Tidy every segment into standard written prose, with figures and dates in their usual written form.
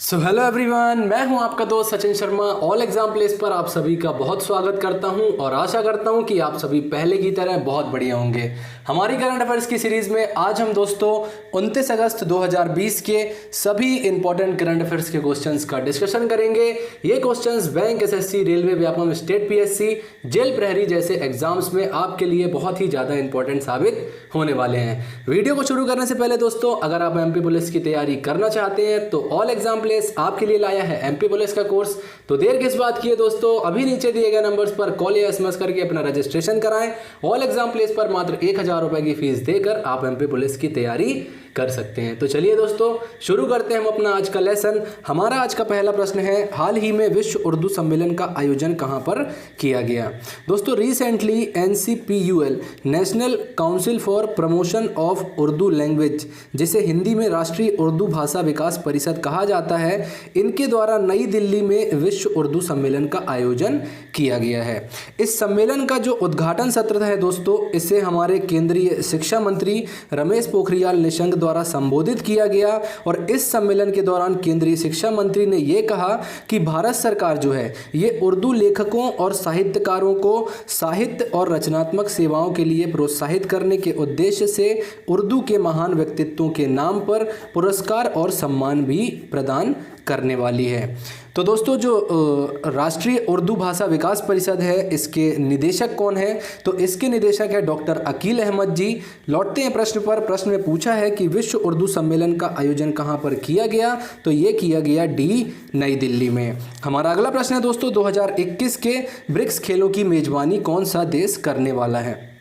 Hello everyone, मैं हूं आपका दोस्त Sachin Sharma. All exam place पर आप सभी का बहुत स्वागत करता हूं और आशा करता हूं कि आप सभी पहले की तरह बहुत बढ़िया होंगे। हमारी करंट अफेयर्स की सीरीज में आज हम दोस्तों 29 अगस्त 2020 के सभी इंपॉर्टेंट करंट अफेयर्स के क्वेश्चंस का डिस्कशन करेंगे। ये questions bank, SSC, railway, Vyapam, state PSC, jail प्रहरी जैसे एग्जाम्स में आपके लिए बहुत ही ज़्यादा इंपॉर्टेंट साबित होने वाले हैं। वीडियो को शुरू करने से पहले दोस्तों, अगर आप एमपी पुलिस की तैयारी करना चाहते हैं तो ऑल एग्जाम प्लेस आपके लिए लाया है एमपी पुलिस का कोर्स। तो देर किस बात की है दोस्तों, अभी नीचे दिए गए नंबर्स पर कॉल या एसएमएस करके अपना रजिस्ट्रेशन कराएं। ऑल एग्जाम प्लेस पर मात्र 1000 रुपए की फीस देकर आप एमपी पुलिस की तैयारी कर सकते हैं। तो चलिए दोस्तों शुरू करते हैं हम अपना आज का लेसन। हमारा आज का पहला प्रश्न है, हाल ही में विश्व उर्दू सम्मेलन का आयोजन कहां पर किया गया? दोस्तों recently NCPUL, national council for promotion of Urdu language, जिसे हिंदी में राष्ट्रीय उर्दू भाषा विकास परिषद कहा जाता है, इनके द्वारा नई दिल्ली में विश्व उर्दू सम्मेलन का आयोजन किया गया है। इस सम्मेलन का जो उद्घाटन सत्र है दोस्तों, इसे हमारे केंद्रीय शिक्षा मंत्री रमेश पोखरियाल निशंक द्वारा संबोधित किया गया। और इस सम्मेलन के दौरान केंद्रीय शिक्षा मंत्री ने यह कहा कि भारत सरकार जो है ये उर्दू लेखकों और साहित्यकारों को साहित्य और रचनात्मक सेवाओं के लिए प्रोत्साहित करने के उद्देश्य से उर्दू के महान व्यक्तित्वों के नाम पर पुरस्कार और सम्मान भी प्रदान करने वाली है। तो दोस्तों जो राष्ट्रीय उर्दू भाषा विकास परिषद है, इसके निदेशक कौन है? तो इसके निदेशक है डॉक्टर अकील अहमद जी। लौटते हैं प्रश्न पर। प्रश्न में पूछा है कि विश्व उर्दू सम्मेलन का आयोजन कहां पर किया गया? तो ये किया गया डी नई दिल्ली में। हमारा अगला प्रश्न है दोस्तों, 2021 के ब्रिक्स खेलों की मेजबानी कौन सा देश करने वाला है?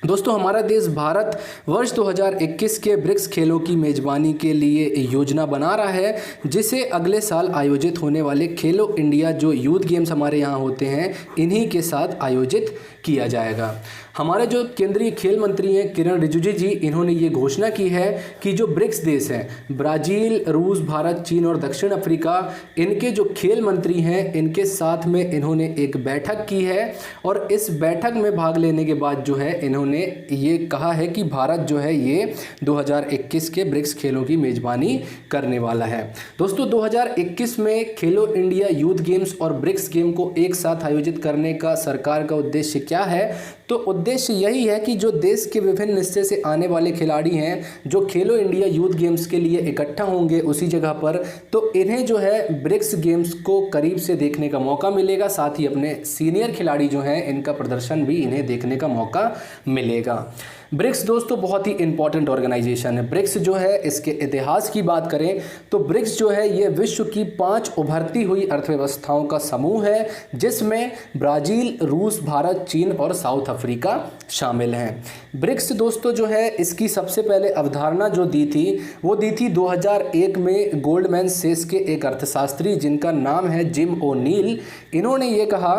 दोस्तों हमारा देश भारत वर्ष 2021 के ब्रिक्स खेलों की मेजबानी के लिए योजना बना रहा है, जिसे अगले साल आयोजित होने वाले खेलो इंडिया जो यूथ गेम्स हमारे यहाँ होते हैं, इन्हीं के साथ आयोजित किया जाएगा। हमारे जो केंद्रीय खेल मंत्री हैं किरण रिजिजू जी, इन्होंने ये घोषणा की है कि जो ब्रिक्स देश हैं, ब्राज़ील, रूस, भारत, चीन और दक्षिण अफ्रीका, इनके जो खेल मंत्री हैं, इनके साथ में इन्होंने एक बैठक की है। और इस बैठक में भाग लेने के बाद जो है इन्होंने ये कहा है कि भारत जो है ये 2021 के ब्रिक्स खेलों की मेजबानी करने वाला है। दोस्तों 2021 में खेलो इंडिया यूथ गेम्स और ब्रिक्स गेम को एक साथ आयोजित करने का सरकार का उद्देश्य क्या है? तो उद्देश्य यही है कि जो देश के विभिन्न हिस्से से आने वाले खिलाड़ी हैं, जो खेलो इंडिया यूथ गेम्स के लिए इकट्ठा होंगे उसी जगह पर, तो इन्हें जो है ब्रिक्स गेम्स को करीब से देखने का मौका मिलेगा। साथ ही अपने सीनियर खिलाड़ी जो हैं, इनका प्रदर्शन भी इन्हें देखने का मौका मिलेगा। ब्रिक्स दोस्तों बहुत ही इंपॉर्टेंट ऑर्गेनाइजेशन है। ब्रिक्स जो है, इसके इतिहास की बात करें तो ब्रिक्स जो है ये विश्व की 5 उभरती हुई अर्थव्यवस्थाओं का समूह है, जिसमें ब्राज़ील, रूस, भारत, चीन और साउथ अफ्रीका शामिल हैं। ब्रिक्स दोस्तों जो है, इसकी सबसे पहले अवधारणा जो दी थी वो दी थी 2001 में गोल्डमैन सेस के एक अर्थशास्त्री जिनका नाम है जिम ओ'नील। इन्होंने ये कहा,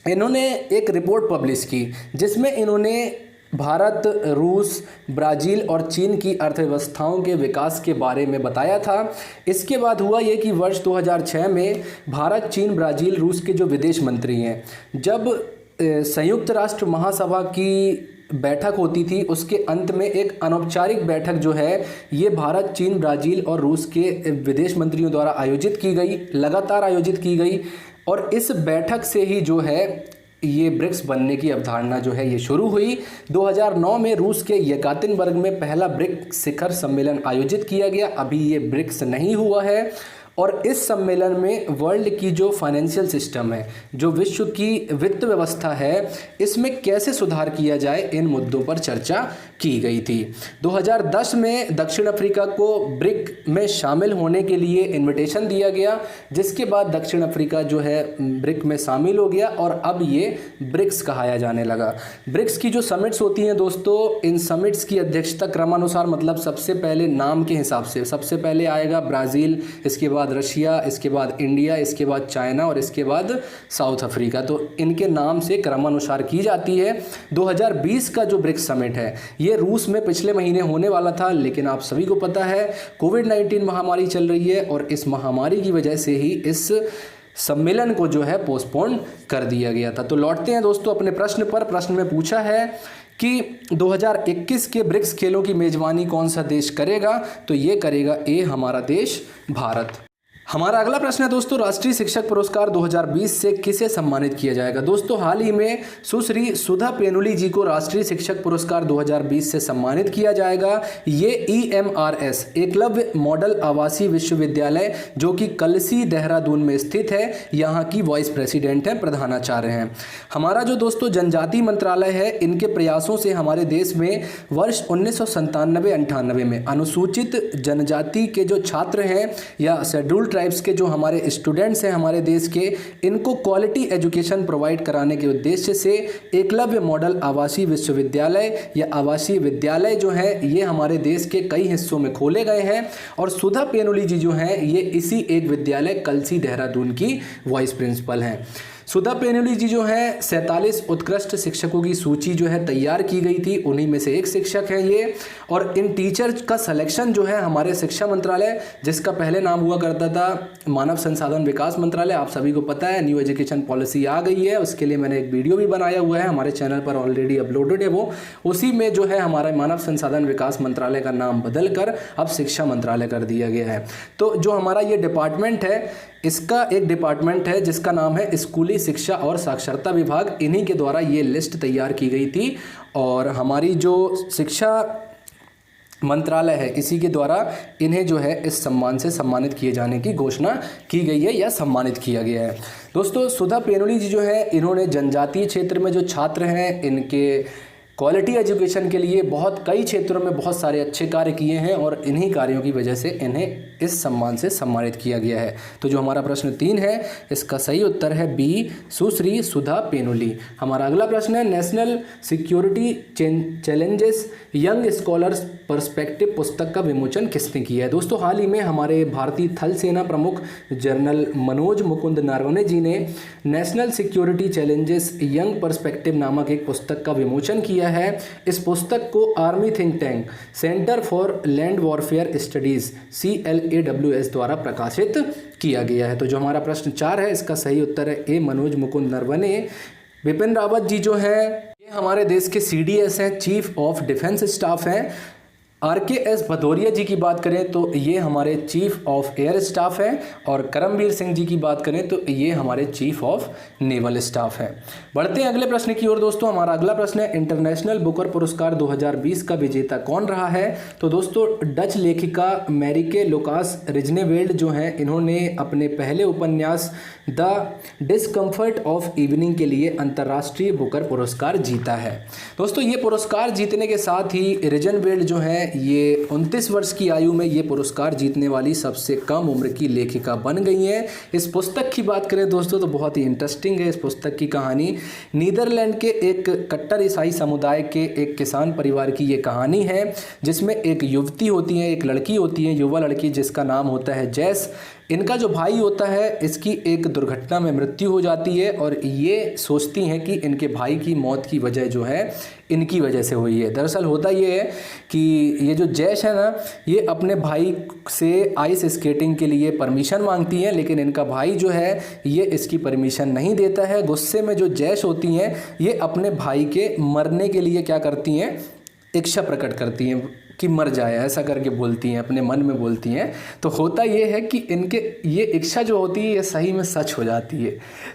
इन्होंने एक रिपोर्ट पब्लिश की जिसमें इन्होंने भारत, रूस, ब्राज़ील और चीन की अर्थव्यवस्थाओं के विकास के बारे में बताया था। इसके बाद हुआ ये कि वर्ष 2006 में भारत, चीन, ब्राज़ील, रूस के जो विदेश मंत्री हैं, जब संयुक्त राष्ट्र महासभा की बैठक होती थी, उसके अंत में एक अनौपचारिक बैठक जो है ये भारत, चीन, ब्राज़ील और रूस के विदेश मंत्रियों द्वारा आयोजित की गई, लगातार आयोजित की गई। और इस बैठक से ही जो है ये ब्रिक्स बनने की अवधारणा जो है ये शुरू हुई। 2009 में रूस के येकातिनबर्ग में पहला ब्रिक्स शिखर सम्मेलन आयोजित किया गया। अभी ये ब्रिक्स नहीं हुआ है। और इस सम्मेलन में वर्ल्ड की जो फाइनेंशियल सिस्टम है, जो विश्व की वित्त व्यवस्था है, इसमें कैसे सुधार किया जाए, इन मुद्दों पर चर्चा की गई थी। 2010 में दक्षिण अफ्रीका को ब्रिक में शामिल होने के लिए इनविटेशन दिया गया, जिसके बाद दक्षिण अफ्रीका जो है ब्रिक में शामिल हो गया और अब ये ब्रिक्स कहाया जाने लगा। ब्रिक्स की जो समिट्स होती हैं दोस्तों, इन समिट्स की अध्यक्षता क्रमानुसार, मतलब सबसे पहले नाम के हिसाब से सबसे पहले आएगा ब्राज़ील, इसके बाद रशिया, इसके बाद इंडिया, इसके बाद चाइना और इसके बाद साउथ अफ्रीका। तो इनके नाम से क्रमानुसार की जाती है। 2020 का जो ब्रिक्स समिट है ये रूस में पिछले महीने होने वाला था, लेकिन आप सभी को पता है कोविड-19 महामारी चल रही है और इस महामारी की वजह से ही इस सम्मेलन को जो है पोस्टपोन कर दिया गया था। तो लौटते हैं दोस्तों अपने प्रश्न पर। प्रश्न में पूछा है कि 2021 के ब्रिक्स खेलों की मेजबानी कौन सा देश करेगा? तो ये करेगा ए, हमारा देश भारत। हमारा अगला प्रश्न है दोस्तों, राष्ट्रीय शिक्षक पुरस्कार 2020 से किसे सम्मानित किया जाएगा। दोस्तों हाल ही में सुश्री सुधा पेनुली जी को राष्ट्रीय शिक्षक पुरस्कार 2020 से सम्मानित किया जाएगा। ये EMRS एकलव्य मॉडल आवासीय विश्वविद्यालय जो कि कलसी देहरादून में स्थित है, यहाँ की वाइस प्रेसिडेंट है, प्रधानाचार्य हैं। हमारा जो दोस्तों जनजातीय मंत्रालय है, इनके प्रयासों से हमारे देश में वर्ष 1997-98 में अनुसूचित जनजाति के जो छात्र हैं या शेड्यूल्ड ट्राइब्स के जो हमारे स्टूडेंट्स हैं हमारे देश के, इनको क्वालिटी एजुकेशन प्रोवाइड कराने के उद्देश्य से एकलव्य मॉडल आवासीय विश्वविद्यालय या आवासीय विद्यालय जो है ये हमारे देश के कई हिस्सों में खोले गए हैं। और सुधा पेनुली जी जो हैं ये इसी एक विद्यालय कलसी देहरादून की वाइस प्रिंसिपल हैं। सुधा पेनुली जी जो है 47 उत्कृष्ट शिक्षकों की सूची जो है तैयार की गई थी, उन्हीं में से एक शिक्षक हैं ये। और इन टीचर्स का सिलेक्शन जो है हमारे शिक्षा मंत्रालय, जिसका पहले नाम हुआ करता था मानव संसाधन विकास मंत्रालय, आप सभी को पता है न्यू एजुकेशन पॉलिसी आ गई है, उसके लिए मैंने एक वीडियो भी बनाया हुआ है, हमारे चैनल पर ऑलरेडी अपलोडेड है वो। उसी में जो है हमारा मानव संसाधन विकास मंत्रालय का नाम बदल कर अब शिक्षा मंत्रालय कर दिया गया है। तो जो हमारा ये डिपार्टमेंट है, इसका एक डिपार्टमेंट है जिसका नाम है स्कूली शिक्षा और साक्षरता विभाग, इन्हीं के द्वारा ये लिस्ट तैयार की गई थी। और हमारी जो शिक्षा मंत्रालय है इसी के द्वारा इन्हें जो है इस सम्मान से सम्मानित किए जाने की घोषणा की गई है या सम्मानित किया गया है। दोस्तों सुधा पेनुली जी जो है इन्होंने जनजातीय क्षेत्र में जो छात्र हैं इनके क्वालिटी एजुकेशन के लिए कई क्षेत्रों में बहुत सारे अच्छे कार्य किए हैं और इन्हीं कार्यों की वजह से इन्हें इस सम्मान से सम्मानित किया गया है। तो जो हमारा प्रश्न 3 है इसका सही उत्तर है बी, सुश्री सुधा पेनुली। हमारा अगला प्रश्न है, national security challenges young scholars perspective पुस्तक का विमोचन किसने किया है। दोस्तों हाल ही में हमारे भारतीय थल सेना प्रमुख जनरल मनोज मुकुंद नरवणे जी ने national security challenges young perspective नामक एक पुस्तक का विमोचन किया है। इस पुस्तक को army think tank centre for land warfare studies CLAWS द्वारा प्रकाशित किया गया है। तो जो हमारा प्रश्न 4 है इसका सही उत्तर है ए, मनोज मुकुंद नरवणे। बिपिन रावत जी जो हैं ये हमारे देश के CDS हैं, चीफ ऑफ डिफेंस स्टाफ हैं। RKS भदौरिया जी की बात करें तो ये हमारे चीफ ऑफ एयर स्टाफ हैं। और करमवीर सिंह जी की बात करें तो ये हमारे चीफ ऑफ नेवल स्टाफ हैं। बढ़ते हैं अगले प्रश्न की ओर दोस्तों। हमारा अगला प्रश्न है, इंटरनेशनल बुकर पुरस्कार 2020 का विजेता कौन रहा है। तो दोस्तों डच लेखिका मैरिके लुकास रिजनेवेल्ड जो हैं इन्होंने अपने पहले उपन्यास द डिस्कम्फर्ट ऑफ इवनिंग के लिए अंतर्राष्ट्रीय बुकर पुरस्कार जीता है। दोस्तों ये पुरस्कार जीतने के साथ ही रिजनेवेल्ड जो है ये 29 वर्ष की आयु में ये पुरस्कार जीतने वाली सबसे कम उम्र की लेखिका बन गई हैं। इस पुस्तक की बात करें दोस्तों तो बहुत ही इंटरेस्टिंग है। इस पुस्तक की कहानी नीदरलैंड के एक कट्टर ईसाई समुदाय के एक किसान परिवार की ये कहानी है, जिसमें एक युवती होती है, एक लड़की होती है, युवा लड़की, जिसका नाम होता है जैस। इनका जो भाई होता है इसकी एक दुर्घटना में मृत्यु हो जाती है और ये सोचती हैं कि इनके भाई की मौत की वजह जो है इनकी वजह से हुई है। दरअसल होता ये है कि ये जो जैश है ना ये अपने भाई से आइस स्केटिंग के लिए परमिशन मांगती हैं, लेकिन इनका भाई जो है ये इसकी परमिशन नहीं देता है। गुस्से में जो जैश होती हैं ये अपने भाई के मरने के लिए क्या करती हैं, इच्छा प्रकट करती हैं कि मर जाए, ऐसा करके बोलती हैं, अपने मन में बोलती हैं। तो होता ये है कि इनके ये इच्छा जो होती है ये सही में सच हो जाती है।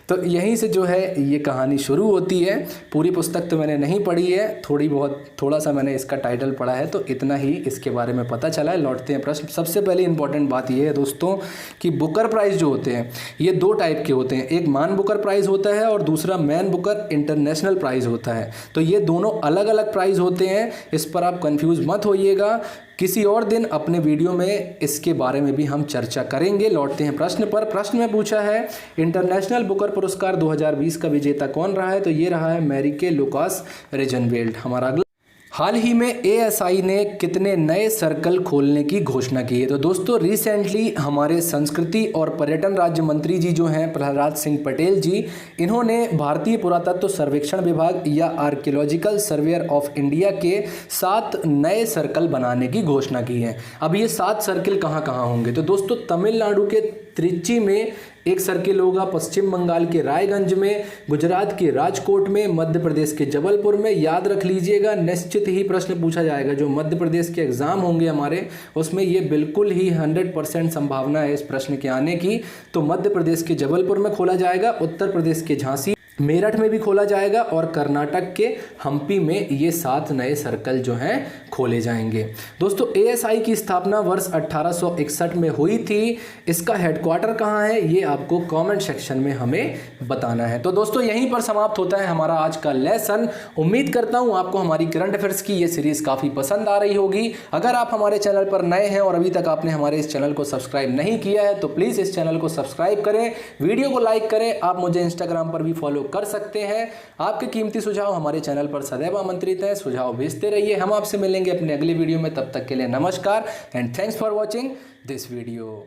तो यहीं से जो है ये कहानी शुरू होती है। पूरी पुस्तक तो मैंने नहीं पढ़ी है, थोड़ा सा मैंने इसका टाइटल पढ़ा है, तो इतना ही इसके बारे में पता चला है। लौटते हैं प्रश्न। सबसे पहले इंपॉर्टेंट बात ये है दोस्तों कि बुकर प्राइज़ जो होते हैं ये 2 टाइप के होते हैं। एक मान बुकर प्राइज़ होता है और दूसरा मैन बुकर इंटरनेशनल प्राइज़ होता है। तो ये दोनों अलग अलग प्राइज़ होते हैं, इस पर आप कन्फ्यूज़ मत होइए। किसी और दिन अपने वीडियो में इसके बारे में भी हम चर्चा करेंगे। लौटते हैं प्रश्न पर। प्रश्न में पूछा है इंटरनेशनल बुकर पुरस्कार 2020 का विजेता कौन रहा है। तो ये रहा है मैरिके लुकास रिजनेवेल्ड। हमारा अगला, हाल ही में ASI ने कितने नए सर्कल खोलने की घोषणा की है। तो दोस्तों रिसेंटली हमारे संस्कृति और पर्यटन राज्य मंत्री जी जो हैं प्रहलाद सिंह पटेल जी, इन्होंने भारतीय पुरातत्व सर्वेक्षण विभाग या आर्कियोलॉजिकल सर्वेयर ऑफ इंडिया के 7 नए सर्कल बनाने की घोषणा की है। अब ये 7 सर्कल कहाँ कहाँ होंगे। तो दोस्तों तमिलनाडु के त्रिची में एक सर्किल होगा पश्चिम बंगाल के रायगंज में, गुजरात के राजकोट में, मध्य प्रदेश के जबलपुर में। याद रख लीजिएगा, निश्चित ही प्रश्न पूछा जाएगा। जो मध्य प्रदेश के एग्जाम होंगे हमारे, उसमें ये बिल्कुल ही 100% संभावना है इस प्रश्न के आने की। तो मध्य प्रदेश के जबलपुर में खोला जाएगा, उत्तर प्रदेश के झांसी, मेरठ में भी खोला जाएगा और कर्नाटक के हम्पी में ये 7 नए सर्कल जो हैं खोले जाएंगे। दोस्तों एएसआई की स्थापना वर्ष 1861 में हुई थी। इसका हेडक्वार्टर कहाँ है ये आपको कमेंट सेक्शन में हमें बताना है। तो दोस्तों यहीं पर समाप्त होता है हमारा आज का लेसन। उम्मीद करता हूँ आपको हमारी करंट अफेयर्स की ये सीरीज़ काफ़ी पसंद आ रही होगी। अगर आप हमारे चैनल पर नए हैं और अभी तक आपने हमारे इस चैनल को सब्सक्राइब नहीं किया है तो प्लीज़ इस चैनल को सब्सक्राइब करें, वीडियो को लाइक करें। आप मुझे इंस्टाग्राम पर भी फॉलो कर सकते हैं। आपके कीमती सुझाव हमारे चैनल पर सदैव आमंत्रित हैं, सुझाव भेजते रहिए। हम आपसे मिलेंगे अपने अगले वीडियो में, तब तक के लिए नमस्कार and thanks for watching this video.